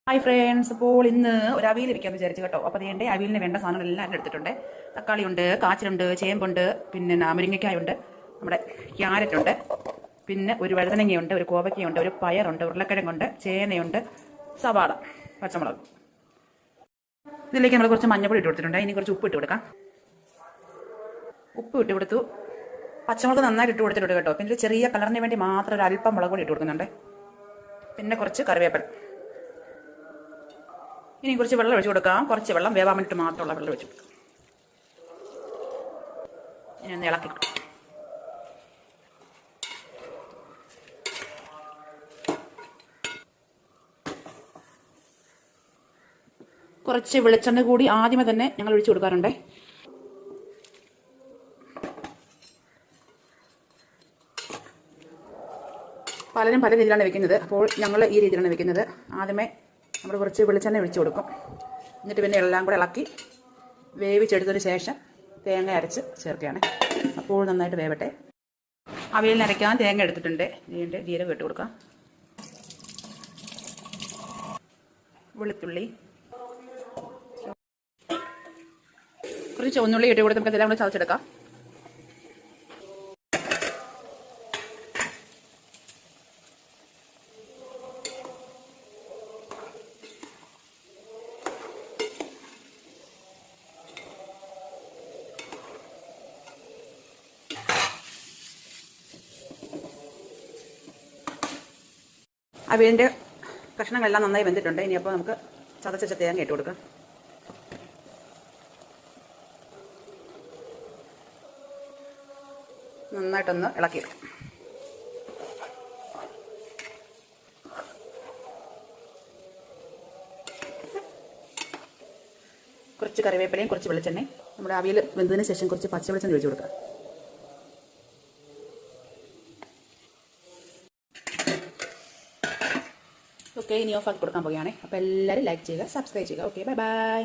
Hi friends, അപ്പോൾ ഇന്ന് ഒരു അവിയൽ വെക്കാമെന്ന് വിചാരിച്ചു കേട്ടോ. അപ്പോൾ അതിൻ്റെ അവിയലിന് വേണ്ട സാധനങ്ങളെല്ലാം എടുത്തിട്ടുണ്ട്. തക്കാളിയുണ്ട്, കാച്ചിലുണ്ട്, ചേമ്പുണ്ട്, പിന്നെ മുരിങ്ങയ്ക്കായുണ്ട്, നമ്മുടെ ക്യാരറ്റുണ്ട്, പിന്നെ ഒരു വഴുതനങ്ങയുണ്ട്, ഒരു കോവയ്ക്കയുണ്ട്, ഒരു പയറുണ്ട്, ഉരുളക്കിഴങ്ങുണ്ട്, ചേനയുണ്ട്, സവാള, പച്ചമുളക്. ഇതിലേക്ക് നമ്മൾ കുറച്ച് മഞ്ഞൾപ്പൊടി ഇട്ട് കൊടുത്തിട്ടുണ്ട്. ഇനി കുറച്ച് ഉപ്പ് ഇട്ട് കൊടുക്കാം. ഉപ്പ് ഇട്ട് കൊടുത്തു. പച്ചമുളക് നന്നായിട്ട് ഇട്ട് കൊടുത്തിട്ടുണ്ട് കേട്ടോ. പിന്നെ ചെറിയ കളറിന് വേണ്ടി മാത്രം ഒരു അല്പം മുളക് പൊടി ഇട്ട് കൊടുക്കുന്നുണ്ട്. പിന്നെ കുറച്ച് കറിവേപ്പില. ഇനി കുറച്ച് വെള്ളം ഒഴിച്ചു കൊടുക്കാം. കുറച്ച് വെള്ളം വേവാൻ വേണ്ടിയിട്ട് മാത്രമുള്ള വെള്ളം ഒഴിച്ചു കൊടുക്കാം. ഇനി ഒന്ന് ഇളക്കി കൊടുക്കാം. കുറച്ച് വെളിച്ചെണ്ണ കൂടി ആദ്യമേ തന്നെ ഞങ്ങൾ ഒഴിച്ചു കൊടുക്കാറുണ്ട്. പലരും പല രീതിയിലാണ് വെക്കുന്നത്. അപ്പോൾ ഞങ്ങൾ ഈ രീതിയിലാണ് വെക്കുന്നത്. ആദ്യമേ നമ്മൾ കുറച്ച് വെളിച്ചെണ്ണ ഒഴിച്ചു കൊടുക്കും. എന്നിട്ട് പിന്നെ എല്ലാം കൂടെ ഇളക്കി വേവിച്ചെടുത്തതിന് ശേഷം തേങ്ങ അരച്ച് ചേർക്കുകയാണ്. അപ്പോൾ നന്നായിട്ട് വേവട്ടെ. അവിയലിന് അരയ്ക്കാൻ തേങ്ങ എടുത്തിട്ടുണ്ട്. ഇതിൻ്റെ ജീരകം ഇട്ട് കൊടുക്കാം. വെളുത്തുള്ളി, കുറച്ച് ചുവന്നുള്ളി ഇട്ട് കൊടുത്ത് നമുക്ക് ഇതെല്ലാം കൂടെ ചതച്ചെടുക്കാം. അവിയലിൻ്റെ കഷ്ണങ്ങളെല്ലാം നന്നായി വെന്തിട്ടുണ്ട്. ഇനിയപ്പോൾ നമുക്ക് ചതച്ച തേങ്ങ ഇട്ട് കൊടുക്കാം. നന്നായിട്ടൊന്ന് ഇളക്കിയെടുക്കാം. കുറച്ച് കറിവേപ്പിലയും കുറച്ച് വെളിച്ചെണ്ണയും നമ്മുടെ അവിയൽ വെന്തതിന് ശേഷം കുറച്ച് പച്ച വെളിച്ചെണ്ണ ഒഴിച്ച് കൊടുക്കാം. ഓക്കെ, ഇനി ഓഫ് ആക്കി കൊടുക്കാൻ പോവുകയാണ്. അപ്പോൾ എല്ലാവരും ലൈക്ക് ചെയ്യുക, സബ്സ്ക്രൈബ് ചെയ്യുക. Okay, bye bye.